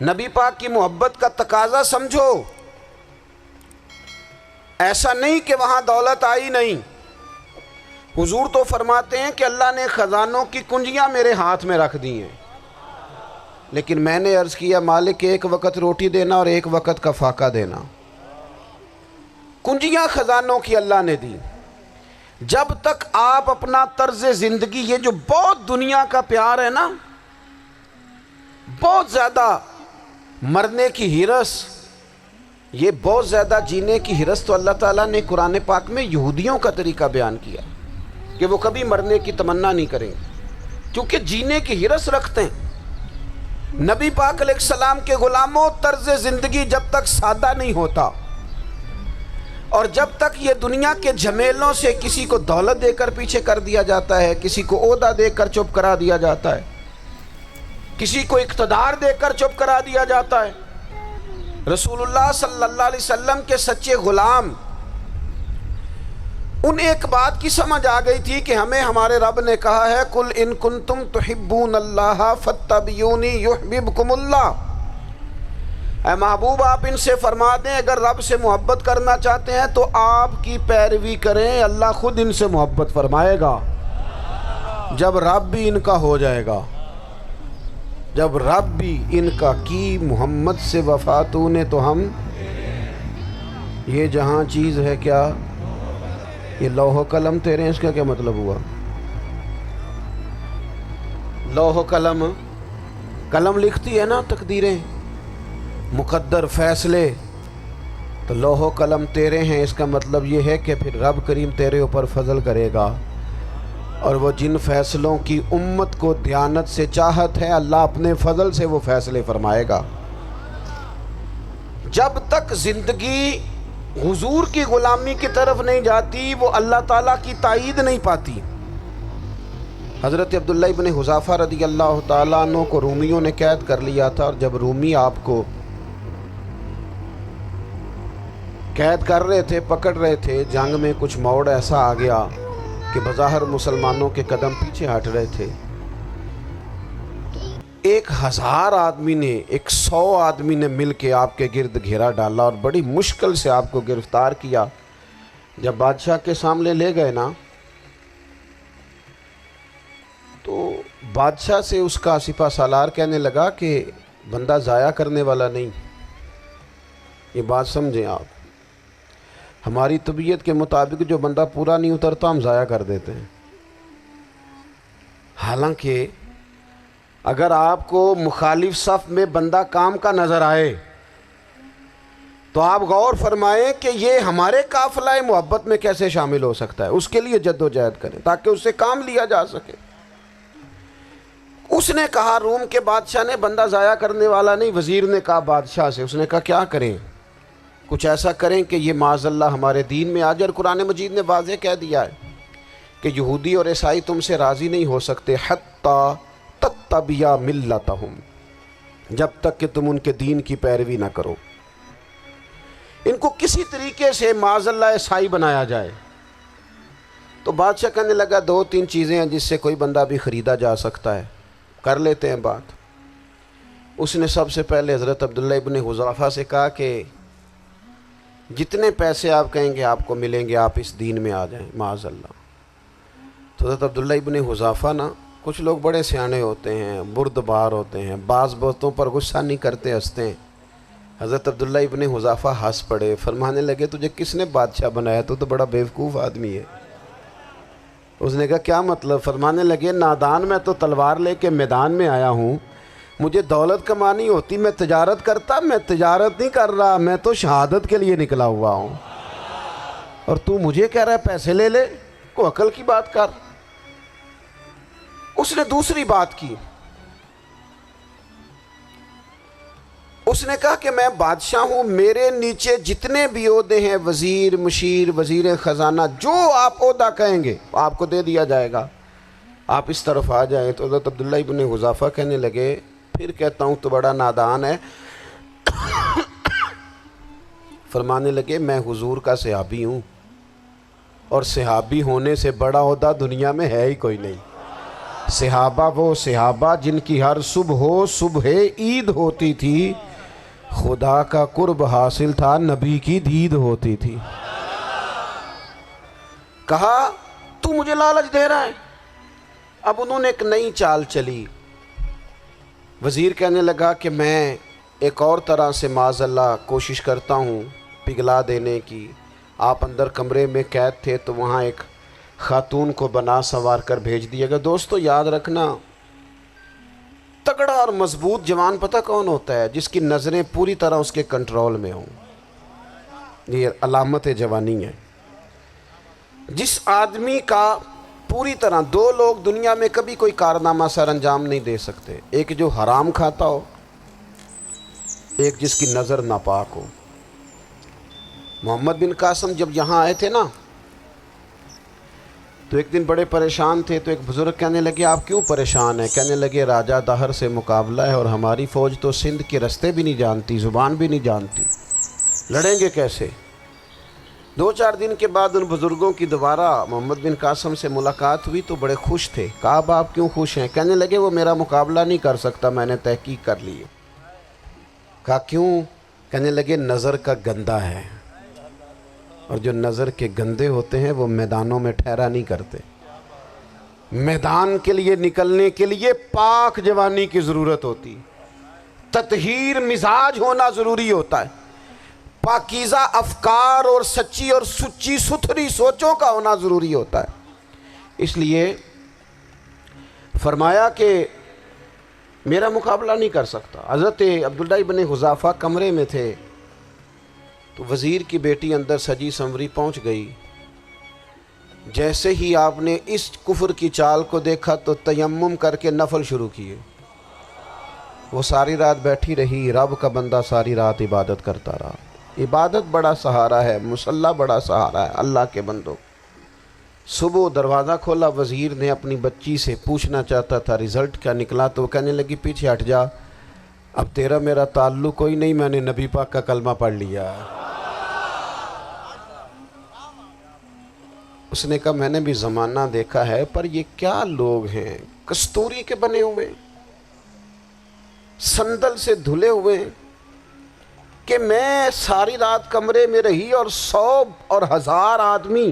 نبی پاک کی محبت کا تقاضا سمجھو، ایسا نہیں کہ وہاں دولت آئی نہیں۔ حضور تو فرماتے ہیں کہ اللہ نے خزانوں کی کنجیاں میرے ہاتھ میں رکھ دی ہیں، لیکن میں نے عرض کیا مالک ایک وقت روٹی دینا اور ایک وقت کا فاقہ دینا۔ کنجیاں خزانوں کی اللہ نے دی۔ جب تک آپ اپنا طرز زندگی، یہ جو بہت دنیا کا پیار ہے نا، بہت زیادہ مرنے کی ہرس، یہ بہت زیادہ جینے کی ہرس، تو اللہ تعالیٰ نے قرآن پاک میں یہودیوں کا طریقہ بیان کیا کہ وہ کبھی مرنے کی تمنا نہیں کریں گے کیونکہ جینے کی ہرس رکھتے ہیں۔ نبی پاک علیہ السلام کے غلاموں، طرز زندگی جب تک سادہ نہیں ہوتا اور جب تک یہ دنیا کے جھمیلوں سے کسی کو دولت دے کر پیچھے کر دیا جاتا ہے، کسی کو عہدہ دے کر چپ کرا دیا جاتا ہے، کسی کو اقتدار دے کر چپ کرا دیا جاتا ہے، رسول اللہ صلی اللہ علیہ وسلم کے سچے غلام انہیں ایک بات کی سمجھ آ گئی تھی کہ ہمیں ہمارے رب نے کہا ہے قُلْ إِن كُنْتُمْ تُحِبُّونَ اللَّهَ فَاتَّبِعُونِي يُحْبِبْكُمُ اللَّهُ۔ اے محبوب آپ ان سے فرما دیں اگر رب سے محبت کرنا چاہتے ہیں تو آپ کی پیروی کریں، اللہ خود ان سے محبت فرمائے گا۔ جب رب بھی ان کا ہو جائے گا، جب رب بھی ان کا کی محمد سے وفاتوں نے تو ہم، یہ جہاں چیز ہے کیا، یہ لوح و قلم تیرے ہیں، اس کا کیا مطلب ہوا؟ لوح و قلم، قلم لکھتی ہے نا تقدیریں، مقدر فیصلے، تو لوح و قلم تیرے ہیں، اس کا مطلب یہ ہے کہ پھر رب کریم تیرے اوپر فضل کرے گا، اور وہ جن فیصلوں کی امت کو دیانت سے چاہت ہے اللہ اپنے فضل سے وہ فیصلے فرمائے گا۔ جب تک زندگی حضور کی غلامی کی طرف نہیں جاتی وہ اللہ تعالیٰ کی تائید نہیں پاتی۔ حضرت عبداللہ ابن حذافہ رضی اللہ تعالیٰ عنہ کو رومیوں نے قید کر لیا تھا، اور جب رومی آپ کو قید کر رہے تھے، پکڑ رہے تھے، جنگ میں کچھ موڑ ایسا آ گیا کہ بظاہر مسلمانوں کے قدم پیچھے ہٹ رہے تھے، 1000 آدمی نے، 100 آدمی نے مل کے آپ کے گرد گھیرا ڈالا اور بڑی مشکل سے آپ کو گرفتار کیا۔ جب بادشاہ کے سامنے لے گئے نا تو بادشاہ سے اس کا سپہ سالار کہنے لگا کہ بندہ ضائع کرنے والا نہیں، یہ بات سمجھیں آپ، ہماری طبیعت کے مطابق جو بندہ پورا نہیں اترتا ہم ضائع کر دیتے ہیں۔ حالانکہ اگر آپ کو مخالف صف میں بندہ کام کا نظر آئے تو آپ غور فرمائیں کہ یہ ہمارے قافلہ محبت میں کیسے شامل ہو سکتا ہے، اس کے لیے جد و جہد کریں تاکہ اس سے کام لیا جا سکے۔ اس نے کہا روم کے بادشاہ نے بندہ ضائع کرنے والا نہیں، وزیر نے کہا بادشاہ سے، اس نے کہا کیا کریں، کچھ ایسا کریں کہ یہ معاذ اللہ ہمارے دین میں آ جائے، اور قرآن مجید نے واضح کہہ دیا ہے کہ یہودی اور عیسائی تم سے راضی نہیں ہو سکتے حتی تتبع ملتہم، جب تک کہ تم ان کے دین کی پیروی نہ کرو، ان کو کسی طریقے سے معاذ اللہ عیسائی بنایا جائے۔ تو بادشاہ کہنے لگا 2-3 چیزیں ہیں جس سے کوئی بندہ بھی خریدا جا سکتا ہے، کر لیتے ہیں بات۔ اس نے سب سے پہلے حضرت عبداللہ ابن حذافہ سے کہا کہ جتنے پیسے آپ کہیں گے آپ کو ملیں گے، آپ اس دین میں آ جائیں معاذ اللہ۔ تو حضرت عبداللہ ابن حذافہ نا، کچھ لوگ بڑے سیانے ہوتے ہیں، بردبار ہوتے ہیں، بعض باتوں پر غصہ نہیں کرتے، ہنستے ہیں۔ حضرت عبداللہ ابن حذافہ ہنس پڑے، فرمانے لگے تجھے کس نے بادشاہ بنایا، تو بڑا بیوقوف آدمی ہے۔ اس نے کہا کیا مطلب؟ فرمانے لگے نادان، میں تو تلوار لے کے میدان میں آیا ہوں، مجھے دولت کمانی ہوتی میں تجارت کرتا، میں تجارت نہیں کر رہا، میں تو شہادت کے لیے نکلا ہوا ہوں، اور تو مجھے کہہ رہا ہے پیسے لے لے، کو عقل کی بات کر۔ اس نے دوسری بات کی، اس نے کہا کہ میں بادشاہ ہوں، میرے نیچے جتنے بھی عہدے ہیں، وزیر، مشیر، وزیر خزانہ، جو آپ عہدہ کہیں گے آپ کو دے دیا جائے گا، آپ اس طرف آ جائیں۔ تو حضرت عبداللہ ابن حذافہ کہنے لگے پھر کہتا ہوں تو بڑا نادان ہے۔ فرمانے لگے میں حضور کا صحابی ہوں، اور صحابی ہونے سے بڑا عہدہ دنیا میں ہے ہی کوئی نہیں۔ صحابہ وہ صحابہ جن کی ہر صبح عید ہوتی تھی، خدا کا قرب حاصل تھا، نبی کی دید ہوتی تھی۔ کہا تو مجھے لالچ دے رہا ہے۔ اب انہوں نے ایک نئی چال چلی۔ وزیر کہنے لگا کہ میں ایک اور طرح سے معاذ اللہ کوشش کرتا ہوں پگھلا دینے کی۔ آپ اندر کمرے میں قید تھے تو وہاں ایک خاتون کو بنا سنوار کر بھیج دیا گیا۔ دوستو یاد رکھنا، تگڑا اور مضبوط جوان پتہ کون ہوتا ہے؟ جس کی نظریں پوری طرح اس کے کنٹرول میں ہوں۔ یہ علامت جوانی ہے۔ جس آدمی کا پوری طرح، دو لوگ دنیا میں کبھی کوئی کارنامہ سر انجام نہیں دے سکتے، ایک جو حرام کھاتا ہو، ایک جس کی نظر ناپاک ہو۔ محمد بن قاسم جب یہاں آئے تھے نا تو ایک دن بڑے پریشان تھے، تو ایک بزرگ کہنے لگے آپ کیوں پریشان ہیں؟ کہنے لگے راجہ دہر سے مقابلہ ہے اور ہماری فوج تو سندھ کے رستے بھی نہیں جانتی، زبان بھی نہیں جانتی، لڑیں گے کیسے؟ 2-4 دن کے بعد ان بزرگوں کی دوبارہ محمد بن قاسم سے ملاقات ہوئی تو بڑے خوش تھے۔ کہا اب آپ کیوں خوش ہیں؟ کہنے لگے وہ میرا مقابلہ نہیں کر سکتا، میں نے تحقیق کر لی ہے۔ کہا کیوں؟ کہنے لگے نظر کا گندہ ہے، اور جو نظر کے گندے ہوتے ہیں وہ میدانوں میں ٹھہرا نہیں کرتے۔ میدان کے لیے نکلنے کے لیے پاک جوانی کی ضرورت ہوتی، تطہیر مزاج ہونا ضروری ہوتا ہے، پاکیزہ افکار اور سچی اور سچی ستھری سوچوں کا ہونا ضروری ہوتا ہے۔ اس لیے فرمایا کہ میرا مقابلہ نہیں کر سکتا۔ حضرت عبداللہ ابن حذافہ کمرے میں تھے تو وزیر کی بیٹی اندر سجی سنوری پہنچ گئی۔ جیسے ہی آپ نے اس کفر کی چال کو دیکھا تو تیمم کر کے نفل شروع کیے۔ وہ ساری رات بیٹھی رہی، رب کا بندہ ساری رات عبادت کرتا رہا۔ عبادت بڑا سہارا ہے، مصلی بڑا سہارا ہے اللہ کے بندوں۔ صبح دروازہ کھولا، وزیر نے اپنی بچی سے پوچھنا چاہتا تھا رزلٹ کیا نکلا، تو وہ کہنے لگی پیچھے ہٹ جا، اب تیرا میرا تعلق کوئی نہیں، میں نے نبی پاک کا کلمہ پڑھ لیا۔ اس نے کہا میں نے بھی زمانہ دیکھا ہے، پر یہ کیا لوگ ہیں، کستوری کے بنے ہوئے، سندل سے دھلے ہوئے، کہ میں ساری رات کمرے میں رہی اور 100 اور 1000 آدمی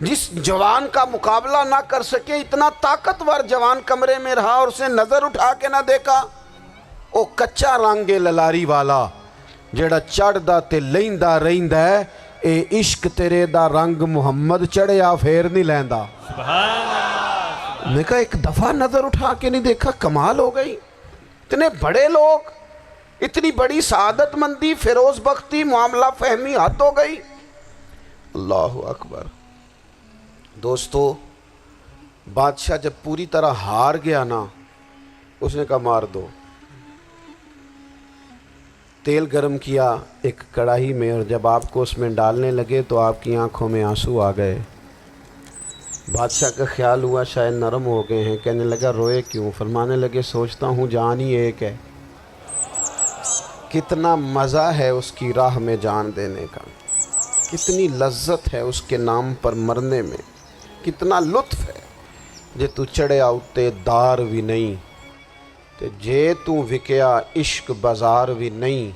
جس جوان کا مقابلہ نہ کر سکے، اتنا طاقتور جوان کمرے میں رہا اور اسے نظر اٹھا کے نہ دیکھا۔ او کچا رنگ للاری والا جڑا چڑھدا تے لیندا رہندا ہے، اے عشق تیرے دا رنگ محمد چڑھیا پھر نہیں لیندا۔ میں نے کہا ایک دفعہ نظر اٹھا کے نہیں دیکھا، کمال ہو گئی۔ اتنے بڑے لوگ، اتنی بڑی سعادت مندی، فیروز بختی، معاملہ فہمی حد ہو گئی۔ اللہ اکبر۔ دوستو بادشاہ جب پوری طرح ہار گیا نا، اس نے کہا مار دو۔ تیل گرم کیا ایک کڑاہی میں، اور جب آپ کو اس میں ڈالنے لگے تو آپ کی آنکھوں میں آنسو آ گئے۔ بادشاہ کا خیال ہوا شاید نرم ہو گئے ہیں، کہنے لگا روئے کیوں؟ فرمانے لگے سوچتا ہوں جان ہی ایک ہے، کتنا مزہ ہے اس کی راہ میں جان دینے کا، کتنی لذت ہے اس کے نام پر مرنے میں، کتنا لطف ہے۔ جے تو چڑھیا اتے دار بھی نہیں تے جے تو وکیا عشق بازار بھی نہیں،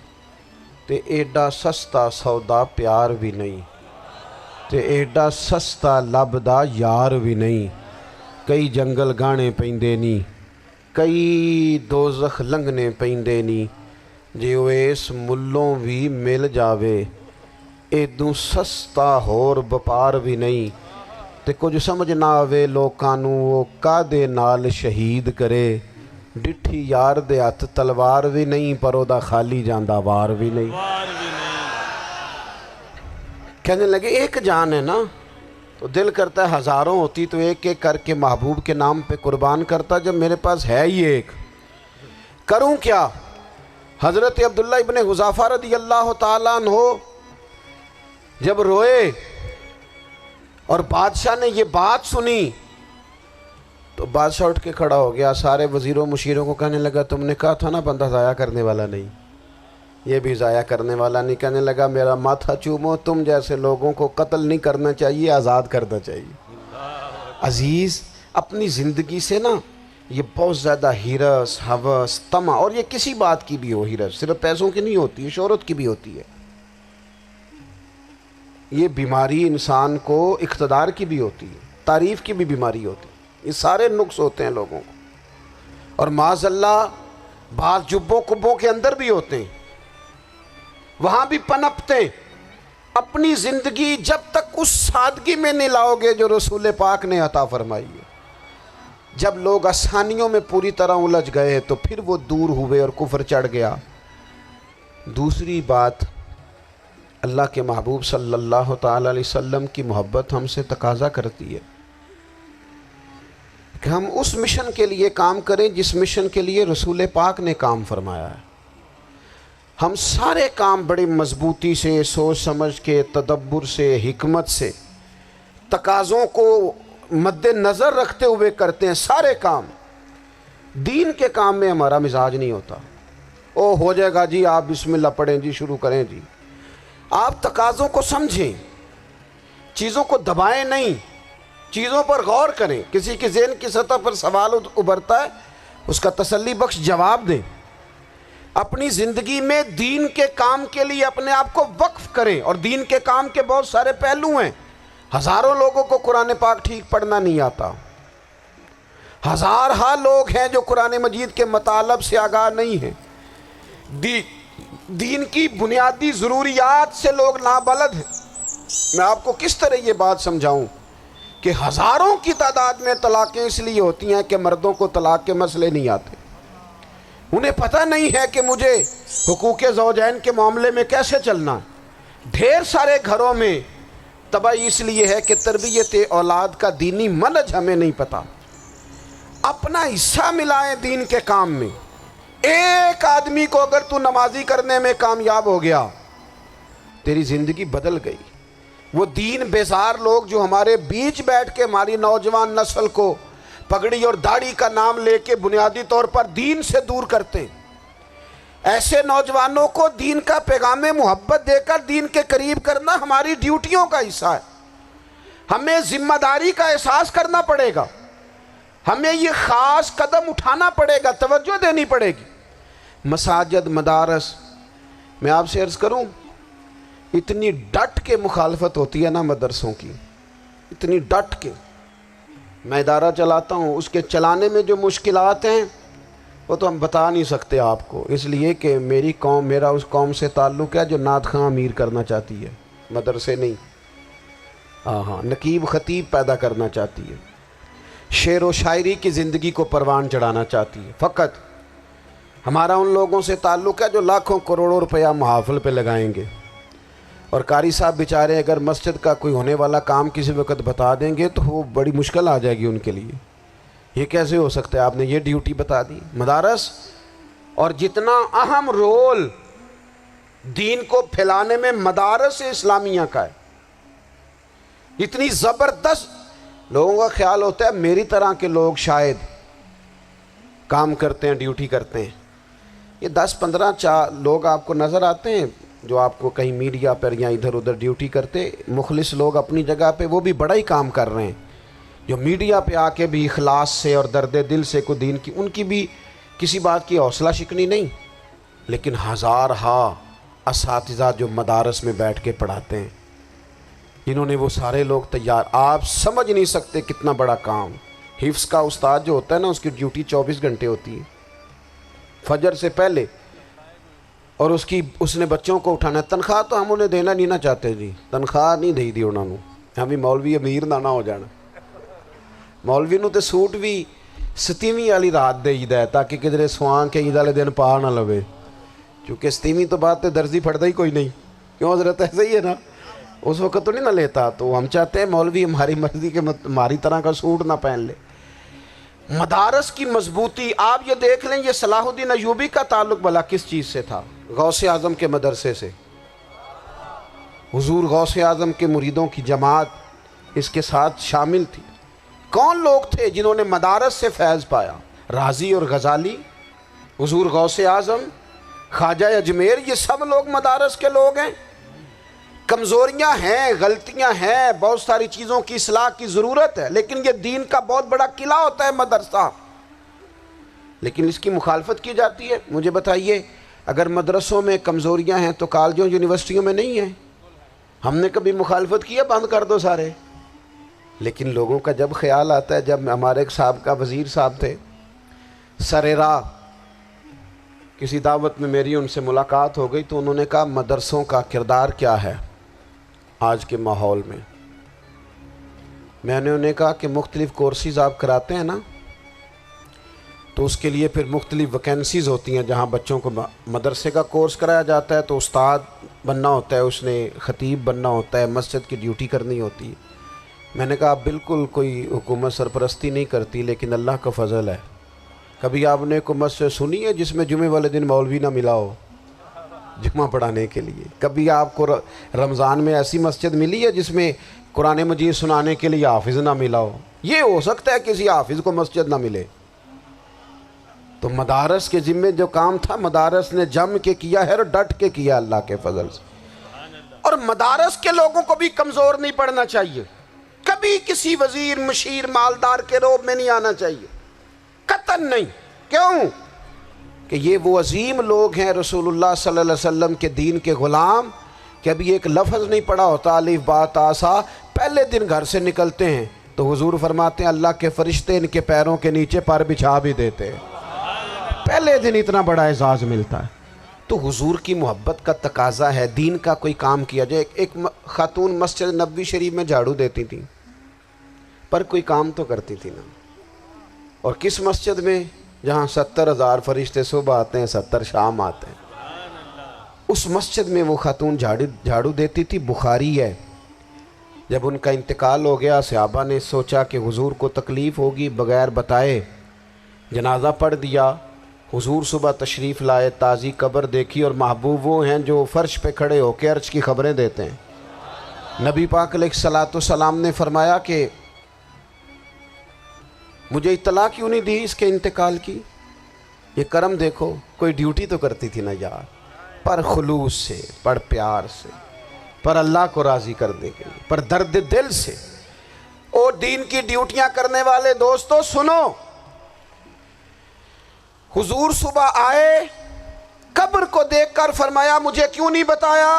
تے ایڈا سستا سودا پیار بھی نہیں، تے ایڈا سستا لبدا یار بھی نہیں۔ کئی جنگل گانے پیندے نی، کئی دوزخ لنگنے پیندے نی، جے وہ اس ملوں بھی مل جاوے، ایدوں سستا ہور بپار بھی نہیں۔ تے کچھ سمجھ نہ آوے لوکاں نوں وہ کادے نال شہید کرے، ڈٹھی یار دے ہاتھ تلوار بھی نہیں، پر او دا خالی جاندہ وار بھی نہیں۔ کہنے لگے ایک جان ہے نا، تو دل کرتا ہے ہزاروں ہوتی تو ایک ایک کر کے محبوب کے نام پہ قربان کرتا، جب میرے پاس ہے ہی ایک، کروں کیا؟ حضرت عبداللہ ابن حذافہ رضی اللہ تعالیٰ عنہ جب روئے اور بادشاہ نے یہ بات سنی تو بادشاہ اٹھ کے کھڑا ہو گیا، سارے وزیروں مشیروں کو کہنے لگا تم نے کہا تھا نا بندہ ضائع کرنے والا نہیں، یہ بھی ضائع کرنے والا نہیں۔ کہنے لگا میرا ماتھا چومو، تم جیسے لوگوں کو قتل نہیں کرنا چاہیے، آزاد کرنا چاہیے۔ عزیز اپنی زندگی سے نا یہ بہت زیادہ ہرس، ہوس، طمع، اور یہ کسی بات کی بھی ہو، ہرس صرف پیسوں کی نہیں ہوتی ہے، شہرت کی بھی ہوتی ہے، یہ بیماری انسان کو اقتدار کی بھی ہوتی ہے، تعریف کی بھی بیماری ہوتی ہے، یہ سارے نقص ہوتے ہیں لوگوں کو، اور معاذ اللہ بعض جبوں کبوں کے اندر بھی ہوتے ہیں، وہاں بھی پنپتے ہیں۔ اپنی زندگی جب تک اس سادگی میں نہیں لاؤ گے جو رسول پاک نے عطا فرمائی ہے، جب لوگ آسانیوں میں پوری طرح الجھ گئے تو پھر وہ دور ہوئے اور کفر چڑھ گیا۔ دوسری بات، اللہ کے محبوب صلی اللہ تعالی علیہ وسلم کی محبت ہم سے تقاضا کرتی ہے کہ ہم اس مشن کے لیے کام کریں جس مشن کے لیے رسول پاک نے کام فرمایا ہے۔ ہم سارے کام بڑی مضبوطی سے، سوچ سمجھ کے، تدبر سے، حکمت سے، تقاضوں کو مد نظر رکھتے ہوئے کرتے ہیں سارے کام۔ دین کے کام میں ہمارا مزاج نہیں ہوتا، او ہو جائے گا جی، آپ بسم اللہ پڑھیں جی، شروع کریں جی۔ آپ تقاضوں کو سمجھیں، چیزوں کو دبائیں نہیں، چیزوں پر غور کریں۔ کسی کے ذہن کی سطح پر سوال ابھرتا ہے، اس کا تسلی بخش جواب دیں۔ اپنی زندگی میں دین کے کام کے لیے اپنے آپ کو وقف کریں، اور دین کے کام کے بہت سارے پہلو ہیں۔ ہزاروں لوگوں کو قرآن پاک ٹھیک پڑھنا نہیں آتا، ہزارہا لوگ ہیں جو قرآن مجید کے مطالب سے آگاہ نہیں ہیں، دین کی بنیادی ضروریات سے لوگ نابلد ہیں۔ میں آپ کو کس طرح یہ بات سمجھاؤں کہ ہزاروں کی تعداد میں طلاقیں اس لیے ہوتی ہیں کہ مردوں کو طلاق کے مسئلے نہیں آتے، انہیں پتہ نہیں ہے کہ مجھے حقوق زوجین کے معاملے میں کیسے چلنا ہے۔ ڈھیر سارے گھروں میں تباہی اس لیے ہے کہ تربیت اولاد کا دینی منہج ہمیں نہیں پتہ۔ اپنا حصہ ملائیں دین کے کام میں۔ ایک آدمی کو اگر تو نمازی کرنے میں کامیاب ہو گیا، تیری زندگی بدل گئی۔ وہ دین بیزار لوگ جو ہمارے بیچ بیٹھ کے ہماری نوجوان نسل کو پگڑی اور داڑھی کا نام لے کے بنیادی طور پر دین سے دور کرتے ہیں، ایسے نوجوانوں کو دین کا پیغام محبت دے کر دین کے قریب کرنا ہماری ڈیوٹیوں کا حصہ ہے۔ ہمیں ذمہ داری کا احساس کرنا پڑے گا، ہمیں یہ خاص قدم اٹھانا پڑے گا، توجہ دینی پڑے گی۔ مساجد، مدارس، میں آپ سے عرض کروں، اتنی ڈٹ کے مخالفت ہوتی ہے نا مدرسوں کی، اتنی ڈٹ کے۔ میں ادارہ چلاتا ہوں، اس کے چلانے میں جو مشکلات ہیں وہ تو ہم بتا نہیں سکتے آپ کو، اس لیے کہ میری قوم، میرا اس قوم سے تعلق ہے جو نعت خواں امیر کرنا چاہتی ہے، مدرسے نہیں۔ ہاں، نقیب خطیب پیدا کرنا چاہتی ہے، شعر و شاعری کی زندگی کو پروان چڑھانا چاہتی ہے۔ فقط ہمارا ان لوگوں سے تعلق ہے جو لاکھوں کروڑوں روپیہ محافل پہ لگائیں گے، اور قاری صاحب بیچارے اگر مسجد کا کوئی ہونے والا کام کسی وقت بتا دیں گے تو وہ بڑی مشکل آ جائے گی ان کے لیے۔ یہ کیسے ہو سکتا ہے، آپ نے یہ ڈیوٹی بتا دی۔ مدارس، اور جتنا اہم رول دین کو پھیلانے میں مدارس اسلامیہ کا ہے، اتنی زبردست، لوگوں کا خیال ہوتا ہے میری طرح کے لوگ شاید کام کرتے ہیں، ڈیوٹی کرتے ہیں۔ یہ 10-15 لوگ آپ کو نظر آتے ہیں جو آپ کو کہیں میڈیا پر یا ادھر ادھر ڈیوٹی کرتے، مخلص لوگ اپنی جگہ پہ، وہ بھی بڑا ہی کام کر رہے ہیں، جو میڈیا پہ آ کے بھی اخلاص سے اور درد دل سے کو دین کی، ان کی بھی کسی بات کی حوصلہ شکنی نہیں۔ لیکن ہزارہا اساتذہ جو مدارس میں بیٹھ کے پڑھاتے ہیں، جنہوں نے وہ سارے لوگ تیار، آپ سمجھ نہیں سکتے کتنا بڑا کام۔ حفظ کا استاد جو ہوتا ہے نا، اس کی ڈیوٹی 24 گھنٹے ہوتی ہے، فجر سے پہلے، اور اس نے بچوں کو اٹھانا ہے۔ تنخواہ تو ہم انہیں دینا نہیں نہ چاہتے جی، تنخواہ نہیں دئی دی انہوں نے، ہمیں مولوی امیر نہ ہو جانا۔ مولوی نو تے سوٹ بھی 27ویں والی رات دے ہے تاکہ کدھر سوان کے عید والے دن پا نہ لوے، چونکہ 27ویں تو بعد تے درزی پھڑتا ہی کوئی نہیں، کیوں حضرت؟ ایسے ہی ہے نا، اس وقت تو نہیں نہ لیتا۔ تو ہم چاہتے ہیں مولوی ہماری مرضی کے ہماری طرح کا سوٹ نہ پہن لے۔ مدارس کی مضبوطی، آپ یہ دیکھ لیں، یہ صلاح الدین ایوبی کا تعلق بھلا کس چیز سے تھا؟ غوث اعظم کے مدرسے سے۔ حضور غوث اعظم کے مریدوں کی جماعت اس کے ساتھ شامل تھی۔ کون لوگ تھے جنہوں نے مدارس سے فیض پایا؟ رازی اور غزالی، حضور غوث اعظم، خواجہ اجمیر، یہ سب لوگ مدارس کے لوگ ہیں۔ کمزوریاں ہیں، غلطیاں ہیں، بہت ساری چیزوں کی اصلاح کی ضرورت ہے، لیکن یہ دین کا بہت بڑا قلعہ ہوتا ہے مدرسہ، لیکن اس کی مخالفت کی جاتی ہے۔ مجھے بتائیے، اگر مدرسوں میں کمزوریاں ہیں تو کالجوں یونیورسٹیوں میں نہیں ہیں؟ ہم نے کبھی مخالفت کی ہے بند کر دو سارے؟ لیکن لوگوں کا جب خیال آتا ہے، جب ہمارے ایک صاحب کا وزیر صاحب تھے سر راہ، کسی دعوت میں میری ان سے ملاقات ہو گئی تو انہوں نے کہا مدرسوں کا کردار کیا ہے آج کے ماحول میں؟ میں نے انہیں کہا کہ مختلف کورسز آپ کراتے ہیں نا، تو اس کے لیے پھر مختلف ویکینسیز ہوتی ہیں، جہاں بچوں کو مدرسے کا کورس کرایا جاتا ہے تو استاد بننا ہوتا ہے، اس نے خطیب بننا ہوتا ہے، مسجد کی ڈیوٹی کرنی ہوتی ہے۔ میں نے کہا آپ بالکل کوئی حکومت سرپرستی نہیں کرتی، لیکن اللہ کا فضل ہے، کبھی آپ نے حکومت سے سنی ہے جس میں جمعے والے دن مولوی نہ ملا ہو جمعہ پڑھانے کے لیے؟ کبھی آپ کو رمضان میں ایسی مسجد ملی ہے جس میں قرآن مجید سنانے کے لیے حافظ نہ ملا ہو؟ یہ ہو سکتا ہے کسی حافظ کو مسجد نہ ملے۔ تو مدارس کے ذمے جو کام تھا مدارس نے جم کے کیا ہے اور ڈٹ کے کیا اللہ کے فضل سے۔ اور مدارس کے لوگوں کو بھی کمزور نہیں پڑنا چاہیے، کبھی کسی وزیر مشیر مالدار کے روب میں نہیں آنا چاہیے، قطعاً نہیں۔ کیوں؟ کہ یہ وہ عظیم لوگ ہیں رسول اللہ صلی اللہ علیہ وسلم کے دین کے غلام، کہ ابھی ایک لفظ نہیں پڑھا ہوتا الف با تا سا، پہلے دن گھر سے نکلتے ہیں تو حضور فرماتے ہیں اللہ کے فرشتے ان کے پیروں کے نیچے پر بچھا بھی دیتے ہیں، پہلے دن اتنا بڑا اعزاز ملتا ہے۔ تو حضور کی محبت کا تقاضا ہے، دین کا کوئی کام کیا جائے۔ ایک خاتون مسجد نبوی شریف میں جھاڑو دیتی تھی، پر کوئی کام تو کرتی تھی نا۔ اور کس مسجد میں؟ جہاں 70,000 فرشتے صبح آتے ہیں، 70 شام آتے ہیں، اس مسجد میں وہ خاتون جھاڑو دیتی تھی۔ بخاری ہے، جب ان کا انتقال ہو گیا صحابہ نے سوچا کہ حضور کو تکلیف ہوگی، بغیر بتائے جنازہ پڑھ دیا۔ حضور صبح تشریف لائے، تازی قبر دیکھی، اور محبوب وہ ہیں جو فرش پہ کھڑے ہو کے عرش کی خبریں دیتے ہیں۔ نبی پاک علیہ الصلوۃ والسلام نے فرمایا کہ مجھے اطلاع کیوں نہیں دی اس کے انتقال کی؟ یہ کرم دیکھو، کوئی ڈیوٹی تو کرتی تھی نا یار، پر خلوص سے، پر پیار سے، پر اللہ کو راضی کرنے کے لیے، پر درد دل سے۔ اور دین کی ڈیوٹیاں کرنے والے دوستو سنو، حضور صبح آئے، قبر کو دیکھ کر فرمایا مجھے کیوں نہیں بتایا؟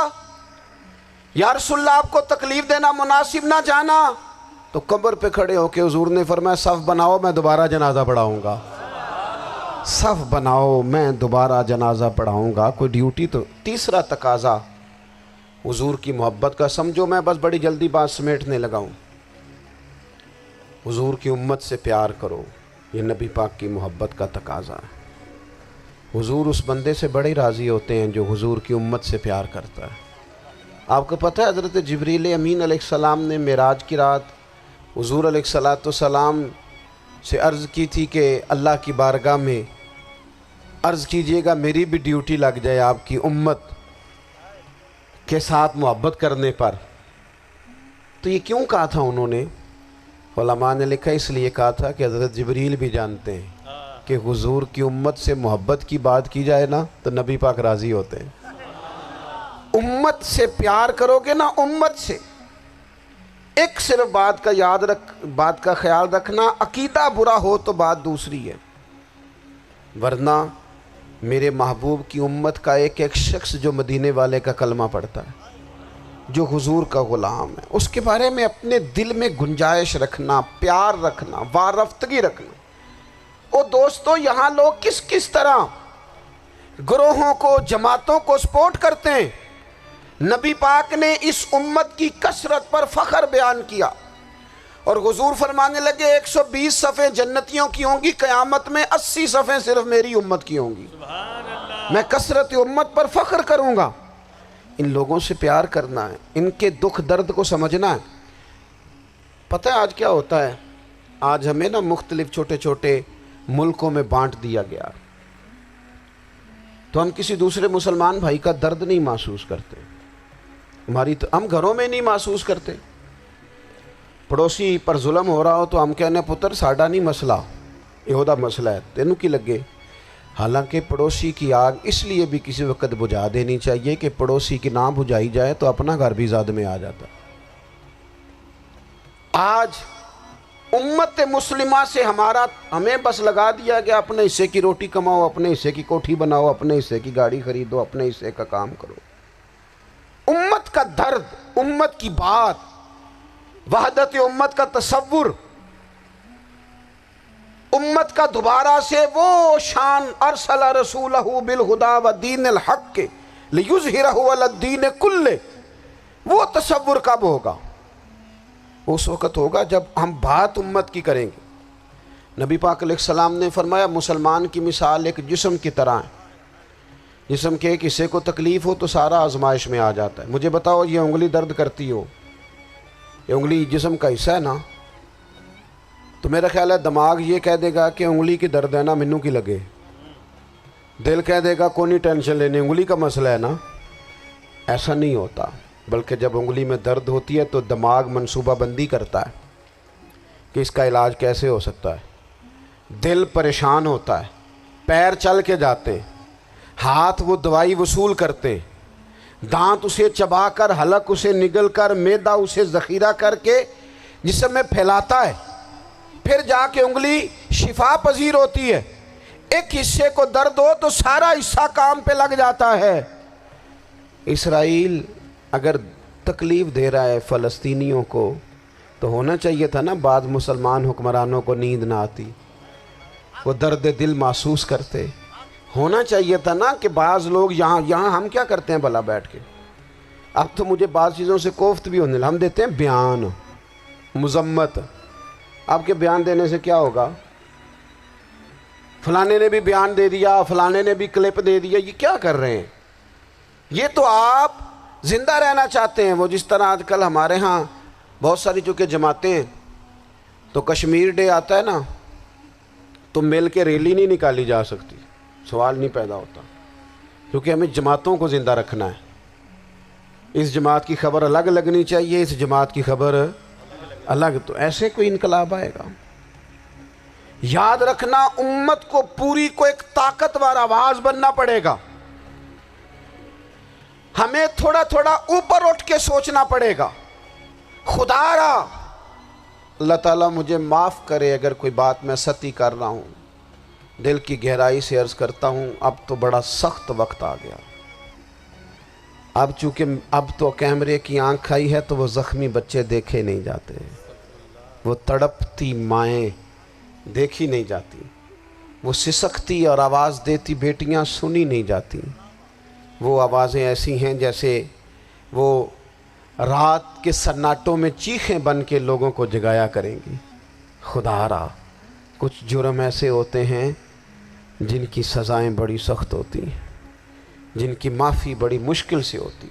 یا رسول اللہ آپ کو تکلیف دینا مناسب نہ جانا؟ تو قبر پہ کھڑے ہو کے حضور نے فرمایا صف بناؤ، میں دوبارہ جنازہ پڑھاؤں گا، صف بناؤ میں دوبارہ جنازہ پڑھاؤں گا۔ کوئی ڈیوٹی تو۔ تیسرا تقاضا حضور کی محبت کا، سمجھو میں بس بڑی جلدی بات سمیٹنے لگا ہوں، حضور کی امت سے پیار کرو، یہ نبی پاک کی محبت کا تقاضا ہے۔ حضور اس بندے سے بڑے راضی ہوتے ہیں جو حضور کی امت سے پیار کرتا ہے۔ آپ کو پتہ ہے حضرت جبریل امین علیہ السلام نے معراج کی رات حضور علیہ الصلوۃ والسلام سے عرض کی تھی کہ اللہ کی بارگاہ میں عرض کیجئے گا میری بھی ڈیوٹی لگ جائے آپ کی امت کے ساتھ محبت کرنے پر۔ تو یہ کیوں کہا تھا انہوں نے؟ علماء نے لکھا اس لیے کہا تھا کہ حضرت جبریل بھی جانتے ہیں کہ حضور کی امت سے محبت کی بات کی جائے نا تو نبی پاک راضی ہوتے ہیں۔ امت سے پیار کرو گے نا، امت سے، ایک صرف بات کا خیال رکھنا، عقیدہ برا ہو تو بات دوسری ہے، ورنہ میرے محبوب کی امت کا ایک ایک شخص جو مدینے والے کا کلمہ پڑھتا ہے، جو حضور کا غلام ہے، اس کے بارے میں اپنے دل میں گنجائش رکھنا، پیار رکھنا، وارفتگی رکھنا۔ اور دوستو یہاں لوگ کس طرح گروہوں کو، جماعتوں کو سپورٹ کرتے ہیں۔ نبی پاک نے اس امت کی کثرت پر فخر بیان کیا، اور حضور فرمانے لگے 120 صفیں جنتیوں کی ہوں گی، قیامت میں 80 صفیں صرف میری امت کی ہوں گی، میں کثرت امت پر فخر کروں گا۔ ان لوگوں سے پیار کرنا ہے، ان کے دکھ درد کو سمجھنا ہے۔ پتہ ہے آج کیا ہوتا ہے؟ آج ہمیں نا مختلف چھوٹے چھوٹے ملکوں میں بانٹ دیا گیا، تو ہم کسی دوسرے مسلمان بھائی کا درد نہیں محسوس کرتے، ہم گھروں میں نہیں محسوس کرتے۔ پڑوسی پر ظلم ہو رہا ہو تو ہم کہنے پتر ساڈا نہیں مسئلہ، یہ مسئلہ ہے، تینوں کی لگے۔ حالانکہ پڑوسی کی آگ اس لیے بھی کسی وقت بجھا دینی چاہیے کہ پڑوسی کی نہ بجھائی جائے تو اپنا گھر بھی زاد میں آ جاتا ہے۔ آج امت مسلمہ سے ہمیں بس لگا دیا کہ اپنے حصے کی روٹی کماؤ، اپنے حصے کی کوٹھی بناؤ، اپنے حصے کی گاڑی خریدو، اپنے حصے کا کام کرو۔ امت کا درد، امت کی بات، وحدت امت کا تصور، امت کا دوبارہ سے وہ شان ارسل رسولہ بالہدی ودین الحق لیظہرہ علی الدین کلہ، وہ تصور کب ہوگا؟ اس وقت ہوگا جب ہم بات امت کی کریں گے۔ نبی پاک علیہ السلام نے فرمایا مسلمان کی مثال ایک جسم کی طرح ہے، جسم کے ایک حصے کو تکلیف ہو تو سارا آزمائش میں آ جاتا ہے۔ مجھے بتاؤ یہ انگلی درد کرتی ہو، یہ انگلی جسم کا حصہ ہے نا، تو میرا خیال ہے دماغ یہ کہہ دے گا کہ انگلی کی درد ہے نا منو کی لگے، دل کہہ دے گا کوئی نہیں ٹینشن لینے، انگلی کا مسئلہ ہے نا۔ ایسا نہیں ہوتا، بلکہ جب انگلی میں درد ہوتی ہے تو دماغ منصوبہ بندی کرتا ہے کہ اس کا علاج کیسے ہو سکتا ہے، دل پریشان ہوتا ہے، پیر چل کے جاتے، ہاتھ وہ دوائی وصول کرتے، دانت اسے چبا کر، حلق اسے نگل کر، معدہ اسے ذخیرہ کر کے جسم میں پھیلاتا ہے، پھر جا کے انگلی شفا پذیر ہوتی ہے۔ ایک حصے کو درد ہو تو سارا حصہ کام پہ لگ جاتا ہے۔ اسرائیل اگر تکلیف دے رہا ہے فلسطینیوں کو تو ہونا چاہیے تھا نا بعض مسلمان حکمرانوں کو نیند نہ آتی، وہ درد دل محسوس کرتے، ہونا چاہیے تھا نا کہ بعض لوگ یہاں ہم کیا کرتے ہیں بھلا بیٹھ کے، اب تو مجھے بعض چیزوں سے کوفت بھی ہونے لگا، ہم دیتے ہیں بیان، مذمت، آپ کے بیان دینے سے کیا ہوگا؟ فلانے نے بھی بیان دے دیا، فلانے نے بھی کلپ دے دیا، یہ کیا کر رہے ہیں؟ یہ تو آپ زندہ رہنا چاہتے ہیں۔ وہ جس طرح آج کل ہمارے ہاں بہت ساری چونکہ جماعتیں ہیں تو کشمیر ڈے آتا ہے نا تو مل کے ریلی نہیں نکالی جا سکتی، سوال نہیں پیدا ہوتا، کیونکہ ہمیں جماعتوں کو زندہ رکھنا ہے۔ اس جماعت کی خبر الگ لگنی چاہیے، اس جماعت کی خبر الگ، تو ایسے کوئی انقلاب آئے گا؟ یاد رکھنا امت کو پوری کو ایک طاقتور آواز بننا پڑے گا، ہمیں تھوڑا تھوڑا اوپر اٹھ کے سوچنا پڑے گا۔ خدا را اللہ تعالیٰ مجھے معاف کرے اگر کوئی بات میں سطحی کر رہا ہوں، دل کی گہرائی سے عرض کرتا ہوں اب تو بڑا سخت وقت آ گیا۔ اب چونکہ اب تو کیمرے کی آنکھ آئی ہے تو وہ زخمی بچے دیکھے نہیں جاتے، وہ تڑپتی مائیں دیکھی نہیں جاتی، وہ سسکتی اور آواز دیتی بیٹیاں سنی نہیں جاتی۔ وہ آوازیں ایسی ہیں جیسے وہ رات کے سناٹوں میں چیخیں بن کے لوگوں کو جگایا کریں گی۔ خدا را کچھ جرم ایسے ہوتے ہیں جن کی سزائیں بڑی سخت ہوتی ہیں، جن کی معافی بڑی مشکل سے ہوتی۔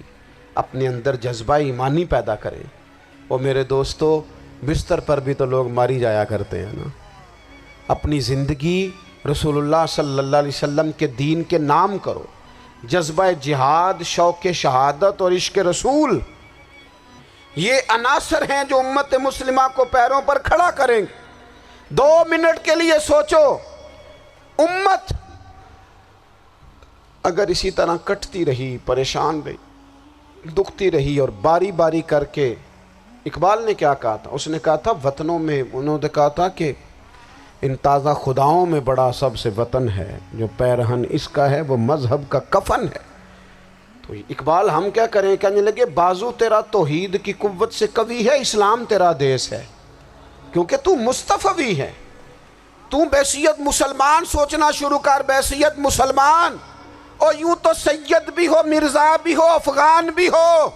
اپنے اندر جذبہ ایمانی پیدا کریں۔ اور میرے دوستو بستر پر بھی تو لوگ ماری جایا کرتے ہیں نا۔ اپنی زندگی رسول اللہ صلی اللہ علیہ وسلم کے دین کے نام کرو، جذبہ جہاد، شوق شہادت اور عشق رسول، یہ عناصر ہیں جو امت مسلمہ کو پیروں پر کھڑا کریں گے۔ 2 منٹ کے لیے سوچو، امت اگر اسی طرح کٹتی رہی، پریشان رہی، دکھتی رہی اور باری باری کر کے، اقبال نے کیا کہا تھا؟ اس نے کہا تھا وطنوں میں، انہوں نے کہا تھا کہ ان تازہ خداؤں میں بڑا سب سے وطن ہے، جو پیرہن اس کا ہے وہ مذہب کا کفن ہے۔ تو اقبال ہم کیا کریں؟ کہنے لگے بازو تیرا توحید کی قوت سے قوی ہے، اسلام تیرا دیس ہے، کیونکہ تو مصطفی ہے۔ تو بحیثیت مسلمان سوچنا شروع کر، بحیثیت مسلمان، اور یوں تو سید بھی ہو، مرزا بھی ہو، افغان بھی ہو،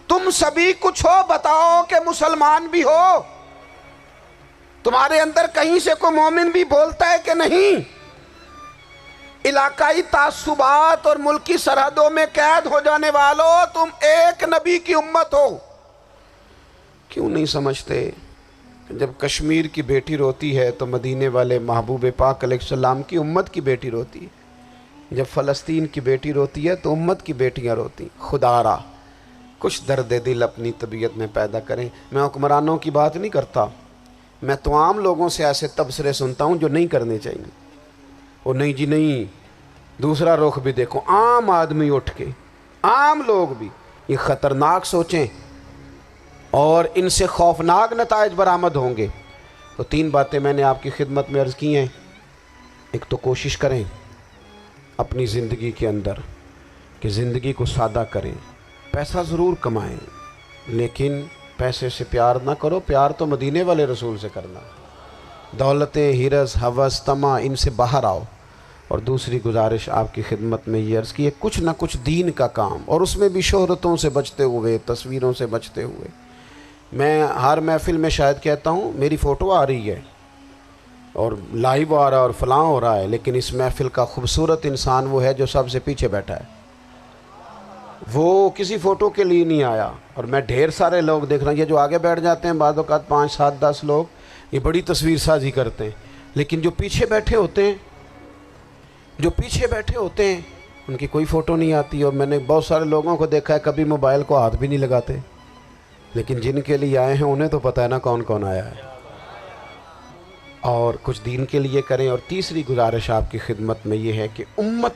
تم سبھی کچھ ہو، بتاؤ کہ مسلمان بھی ہو۔ تمہارے اندر کہیں سے کوئی مومن بھی بولتا ہے کہ نہیں؟ علاقائی تعصبات اور ملکی سرحدوں میں قید ہو جانے والوں، تم ایک نبی کی امت ہو۔ کیوں نہیں سمجھتے کہ جب کشمیر کی بیٹی روتی ہے تو مدینے والے محبوب پاک علیہ السلام کی امت کی بیٹی روتی ہے، جب فلسطین کی بیٹی روتی ہے تو امت کی بیٹیاں روتی۔ خدا را کچھ درد دل اپنی طبیعت میں پیدا کریں۔ میں حکمرانوں کی بات نہیں کرتا، میں تو عام لوگوں سے ایسے تبصرے سنتا ہوں جو نہیں کرنے چاہیے۔ وہ نہیں جی نہیں، دوسرا رخ بھی دیکھو، عام آدمی اٹھ کے، عام لوگ بھی یہ خطرناک سوچیں اور ان سے خوفناک نتائج برآمد ہوں گے۔ تو 3 باتیں میں نے آپ کی خدمت میں عرض کی ہیں۔ ایک تو کوشش کریں اپنی زندگی کے اندر کہ زندگی کو سادہ کریں، پیسہ ضرور کمائیں لیکن پیسے سے پیار نہ کرو، پیار تو مدینے والے رسول سے کرنا۔ دولتیں، ہرس، ہوس، طمع، ان سے باہر آؤ۔ اور دوسری گزارش آپ کی خدمت میں یہ عرض کی ہے، کچھ نہ کچھ دین کا کام، اور اس میں بھی شہرتوں سے بچتے ہوئے، تصویروں سے بچتے ہوئے۔ میں ہر محفل میں شاید کہتا ہوں میری فوٹو آ رہی ہے اور لائیو آ رہا ہے اور فلاں ہو رہا ہے، لیکن اس محفل کا خوبصورت انسان وہ ہے جو سب سے پیچھے بیٹھا ہے، وہ کسی فوٹو کے لیے نہیں آیا۔ اور میں ڈھیر سارے لوگ دیکھ رہا ہوں، یہ جو آگے بیٹھ جاتے ہیں بعض اوقات 5، 7، 10 لوگ، یہ بڑی تصویر سازی کرتے ہیں، لیکن جو پیچھے بیٹھے ہوتے ہیں ان کی کوئی فوٹو نہیں آتی۔ اور میں نے بہت سارے لوگوں کو دیکھا ہے کبھی موبائل کو ہاتھ بھی نہیں لگاتے، لیکن جن کے لیے آئے ہیں انہیں تو پتہ ہے نا کون کون آیا ہے۔ اور کچھ دین کے لیے کریں۔ اور تیسری گزارش آپ کی خدمت میں یہ ہے کہ امت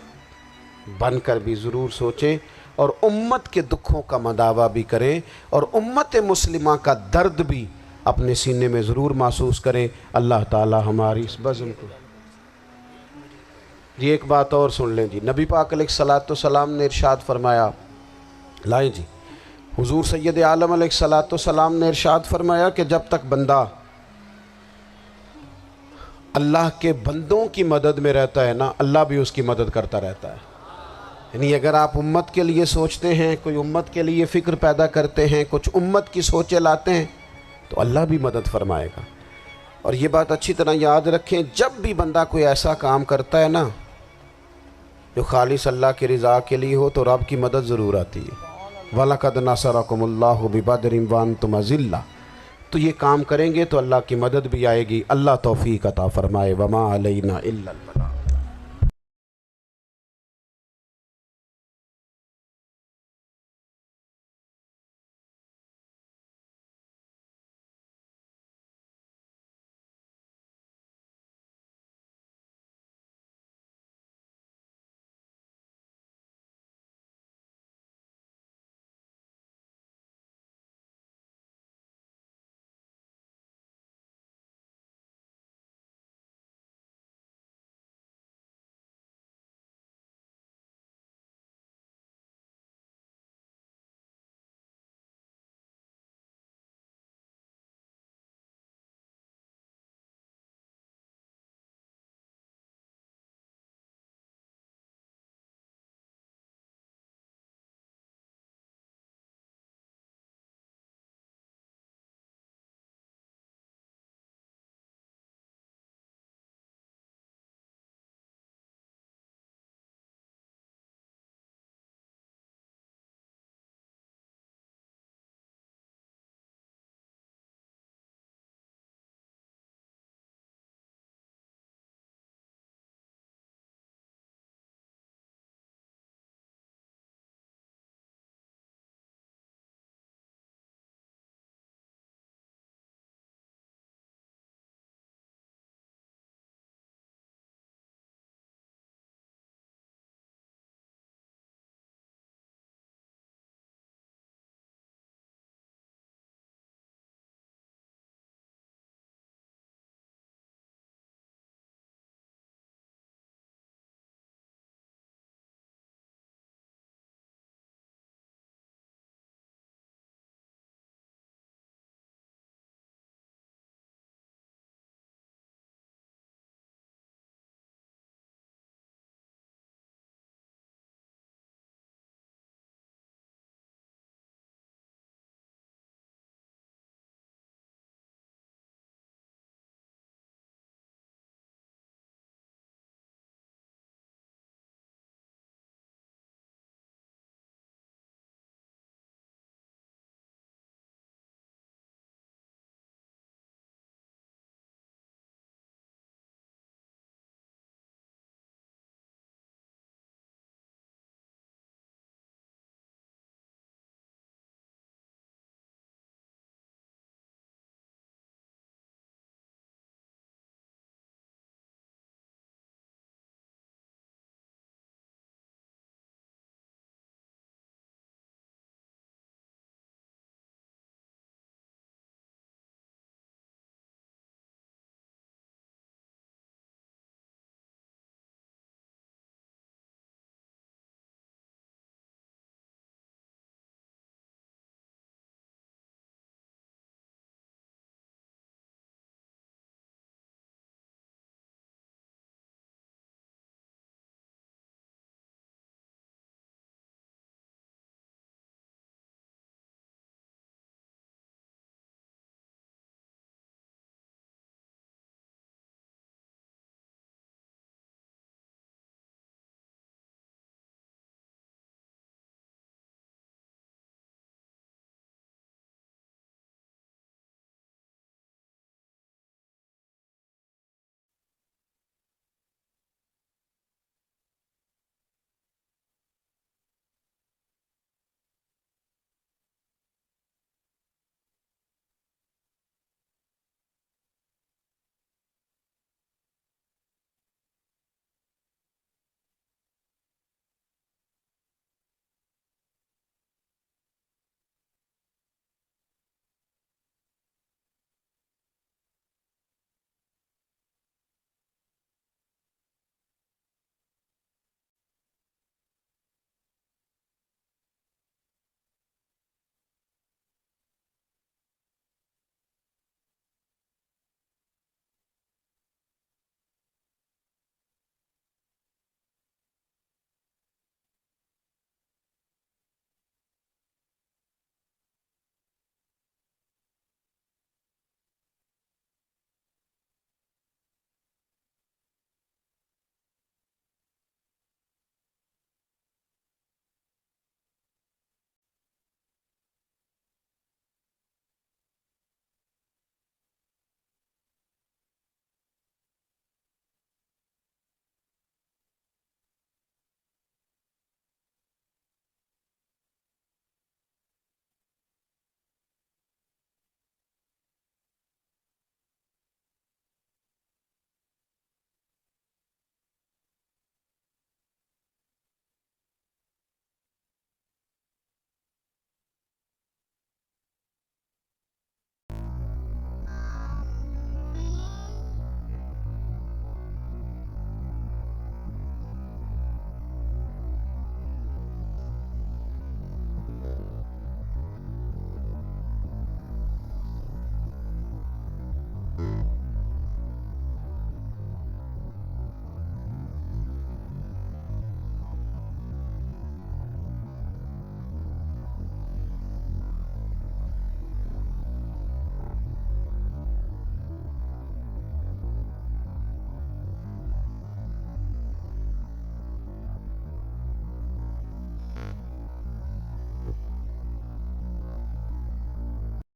بن کر بھی ضرور سوچیں اور امت کے دکھوں کا مداوع بھی کریں اور امت مسلمہ کا درد بھی اپنے سینے میں ضرور محسوس کریں۔ اللہ تعالی ہماری اس بزم کو جی ایک بات اور سن لیں جی، نبی پاک علیہ الصلوۃ والسلام نے ارشاد فرمایا، لائیں جی، حضور سید عالم علیہ الصلوۃ والسلام نے ارشاد فرمایا کہ جب تک بندہ اللہ کے بندوں کی مدد میں رہتا ہے نا، اللہ بھی اس کی مدد کرتا رہتا ہے۔ یعنی اگر آپ امت کے لیے سوچتے ہیں، کوئی امت کے لیے فکر پیدا کرتے ہیں، کچھ امت کی سوچیں لاتے ہیں تو اللہ بھی مدد فرمائے گا۔ اور یہ بات اچھی طرح یاد رکھیں، جب بھی بندہ کوئی ایسا کام کرتا ہے نا جو خالص اللہ کی رضا کے لیے ہو تو رب کی مدد ضرور آتی ہے۔ وَلَقَدْ نَصَرَكُمُ اللَّهُ بِبَدْرٍ وَأَنْتُمْ أَذِلَّةٌ۔ تو یہ کام کریں گے تو اللہ کی مدد بھی آئے گی۔ اللہ توفیق عطا فرمائے۔ وَمَا عَلَيْنَا إِلَّا الْبَلَاغُ۔